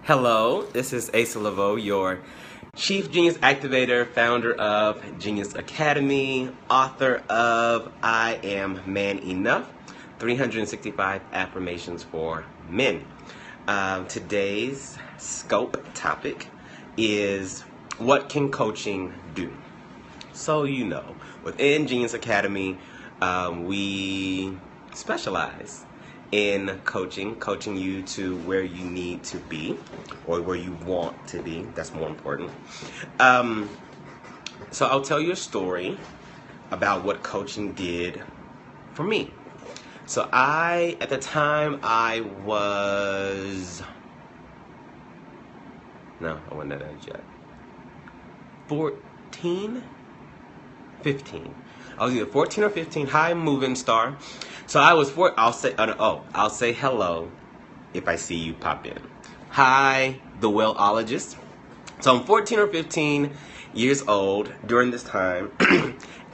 Hello, this is MrLeveaux, your Chief Genius Activator, founder of Genius Academy, author of I Am Man Enough, 365 Affirmations for Men. Today's scope topic is what can coaching do? So within Genius Academy, we specialize in coaching you to where you need to be or where you want to be. That's more important. So I'll tell you a story about what coaching did for me. So at the time I wasn't that age yet. 15. I was either 14 or 15, high moving star. So I was I'll say hello if I see you pop in. Hi, the wellologist. So I'm 14 or 15 years old during this time,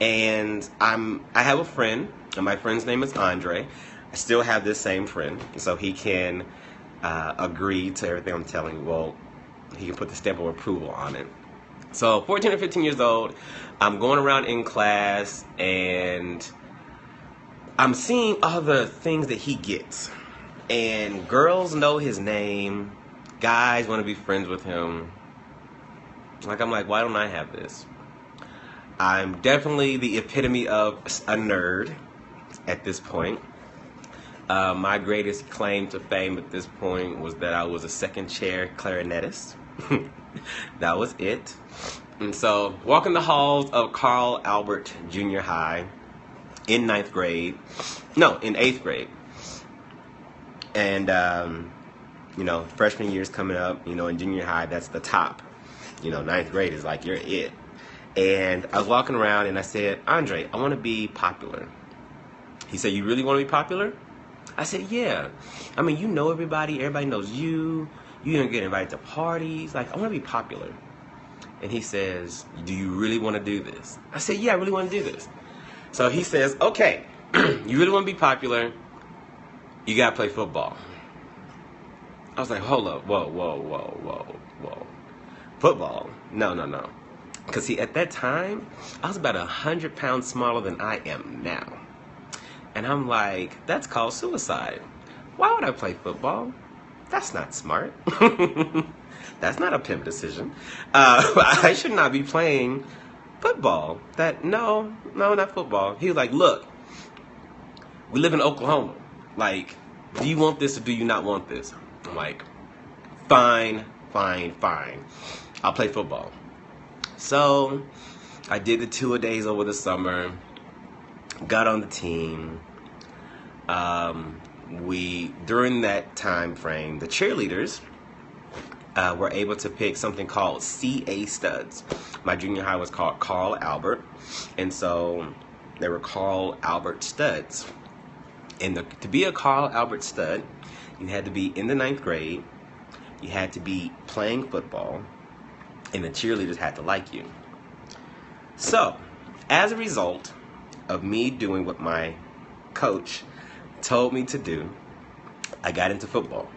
and I have a friend, and my friend's name is Andre. I still have this same friend, so he can agree to everything I'm telling you. Well, he can put the stamp of approval on it. So 14 or 15 years old, I'm going around in class and I'm seeing all the things that he gets. And girls know his name, guys want to be friends with him. I'm like, why don't I have this? I'm definitely the epitome of a nerd at this point. My greatest claim to fame at this point was that I was a second chair clarinetist. That was it. And so, walking the halls of Carl Albert Junior High in 8th grade. And, freshman year's coming up, in junior high, that's the top. 9th grade is like, you're it. And I was walking around and I said, Andre, I want to be popular. He said, you really want to be popular? I said, yeah. I mean, you know everybody knows you. You're going to get invited to parties. I want to be popular. And he says, do you really want to do this? I said, yeah, I really want to do this. So he says, okay, you really want to be popular, you got to play football. I was like, hold up, whoa. Football? No. Because at that time, I was about 100 pounds smaller than I am now. And I'm like, that's called suicide. Why would I play football? That's not smart. That's not a pimp decision. I should not be playing football. No, not football. He was like, look, we live in Oklahoma. Do you want this or do you not want this? I'm like, fine. I'll play football. So I did the tour-a-days over the summer, got on the team. During that time frame, the cheerleaders were able to pick something called CA studs. My junior high was called Carl Albert, and so they were Carl Albert studs. And to be a Carl Albert stud, you had to be in the 9th grade, you had to be playing football, and the cheerleaders had to like you. So, as a result of me doing what my coach told me to do, I got into football.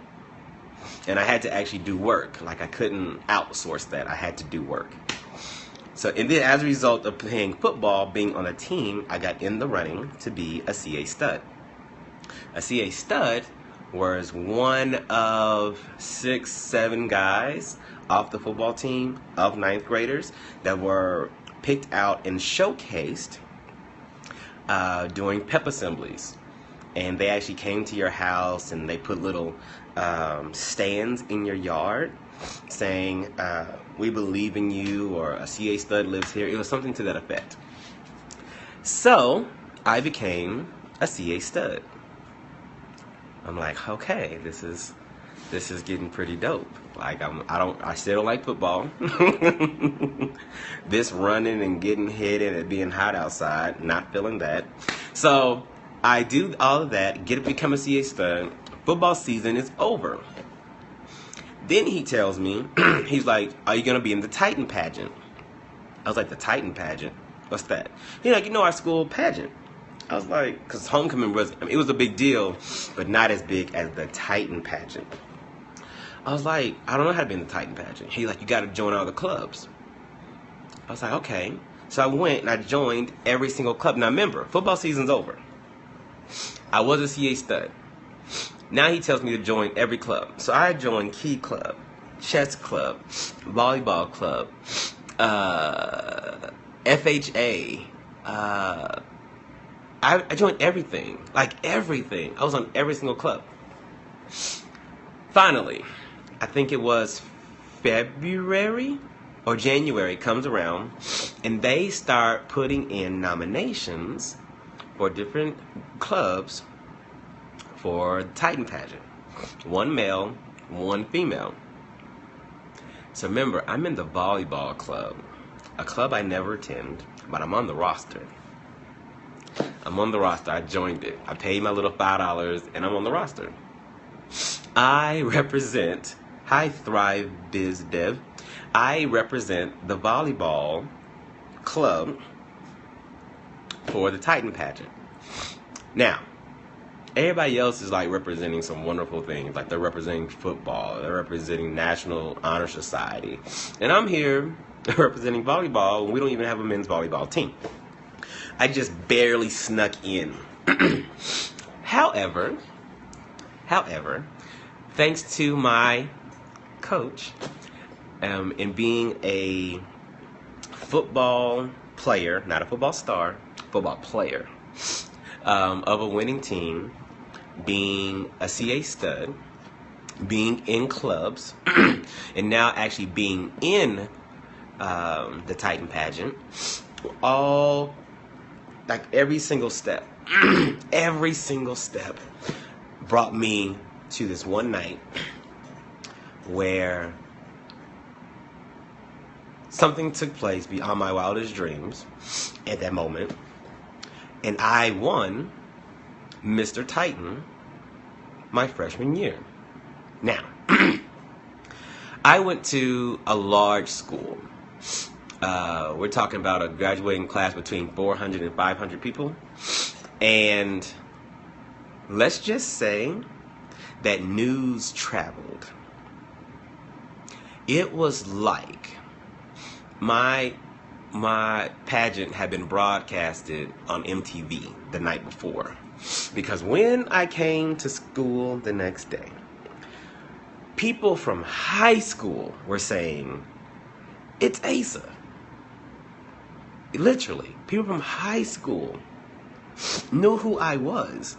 And I had to actually do work. I couldn't outsource that. I had to do work. So, and then as a result of playing football, being on a team, I got in the running to be a CA stud. A CA stud was one of 6-7 guys off the football team of 9th graders that were picked out and showcased during pep assemblies. And they actually came to your house and they put little stands in your yard saying, we believe in you, or a CA stud lives here. It was something to that effect. So I became a CA stud. I'm like, okay, this is getting pretty dope. I still don't like football. This running and getting hit and it being hot outside, not feeling that. So I do all of that, become a CA stud. Football season is over. Then he tells me, he's like, are you going to be in the Titan pageant? I was like, the Titan pageant? What's that? He's like, our school pageant. I was like, because homecoming it was a big deal, but not as big as the Titan pageant. I was like, I don't know how to be in the Titan pageant. He's like, you got to join all the clubs. I was like, okay. So I went and I joined every single club. Now remember, football season's over. I was a CA stud. Now he tells me to join every club. So I joined Key Club, Chess Club, Volleyball Club, FHA. I joined everything. Like everything. I was on every single club. Finally, I think it was February or January comes around, and they start putting in nominations for different clubs for the Titan pageant. One male, one female. So remember, I'm in the volleyball club, a club I never attend, but I'm on the roster. I'm on the roster. I joined it. I paid my little $5, and I'm on the roster. I represent, hi Thrive Biz Dev, I represent the volleyball club for the Titan pageant. Now, everybody else is like representing some wonderful things, like they're representing football, they're representing National Honor Society, and I'm here representing volleyball, and we don't even have a men's volleyball team. I just barely snuck in. However, thanks to my coach, in being a football player, not a football star, football player, of a winning team, being a CA stud, being in clubs, and now actually being in the Titan pageant, all, like every single step, every single step brought me to this one night where something took place beyond my wildest dreams at that moment, and I won Mr. Titan my freshman year. Now, I went to a large school. We're talking about a graduating class between 400 and 500 people, and let's just say that news traveled. It was like my pageant had been broadcasted on MTV the night before, because when I came to school the next day, people from high school were saying, it's Asa. Literally, people from high school knew who I was.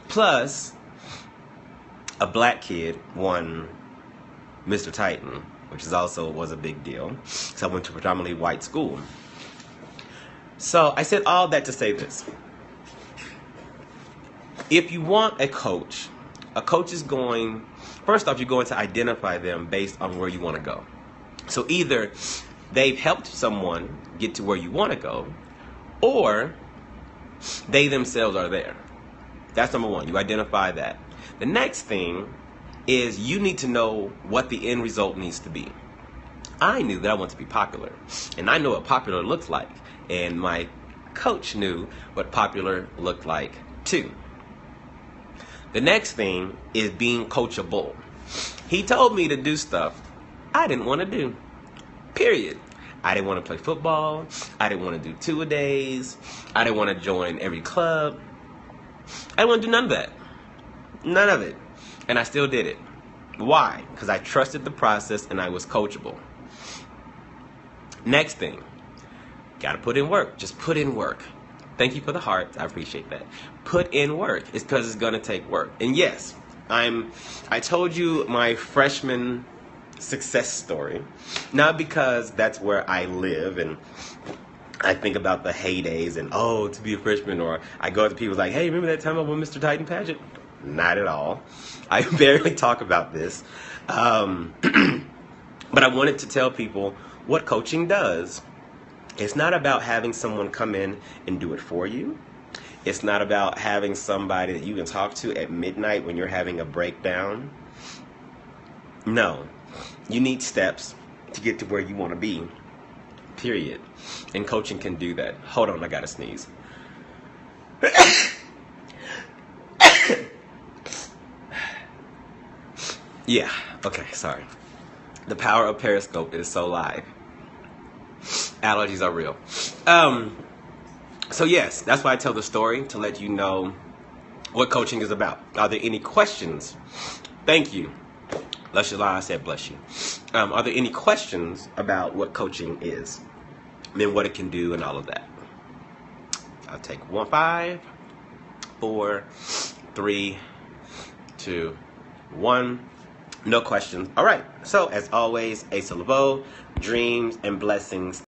Plus, a black kid won Mr. Titan, which is also was a big deal. So I went to a predominantly white school. So I said all that to say this. If you want a coach is going, first off, you're going to identify them based on where you want to go. So either they've helped someone get to where you want to go, or they themselves are there. That's number one. You identify that. The next thing is you need to know what the end result needs to be. I knew that I want to be popular, and I know what popular looks like, and my coach knew what popular looked like too. The next thing is being coachable. He told me to do stuff I didn't want to do. Period. I didn't want to play football. I didn't want to do two-a-days. I didn't want to join every club. I didn't want to do none of that. None of it. And I still did it. Why? Because I trusted the process and I was coachable. Next thing, got to put in work. Just put in work. Thank you for the heart. I appreciate that. Put in work. It's because it's going to take work. And yes, I told you my freshman success story, not because that's where I live and I think about the heydays and, oh, to be a freshman, or I go to people like, hey, remember that time I won Mr. Titan pageant? Not at all. I barely talk about this. But I wanted to tell people what coaching does. It's not about having someone come in and do it for you. It's not about having somebody that you can talk to at midnight when you're having a breakdown. No. You need steps to get to where you want to be. Period. And coaching can do that. Hold on, I gotta sneeze. Yeah, okay, sorry. The power of Periscope is so live. Allergies are real. So yes, that's why I tell the story, to let you know what coaching is about. Are there any questions? Thank you. I said bless you. Are there any questions about what coaching is? And what it can do and all of that? I'll take 1, 5, 4, 3, 2, 1. No questions. All right. So as always, MrLeveaux, dreams and blessings.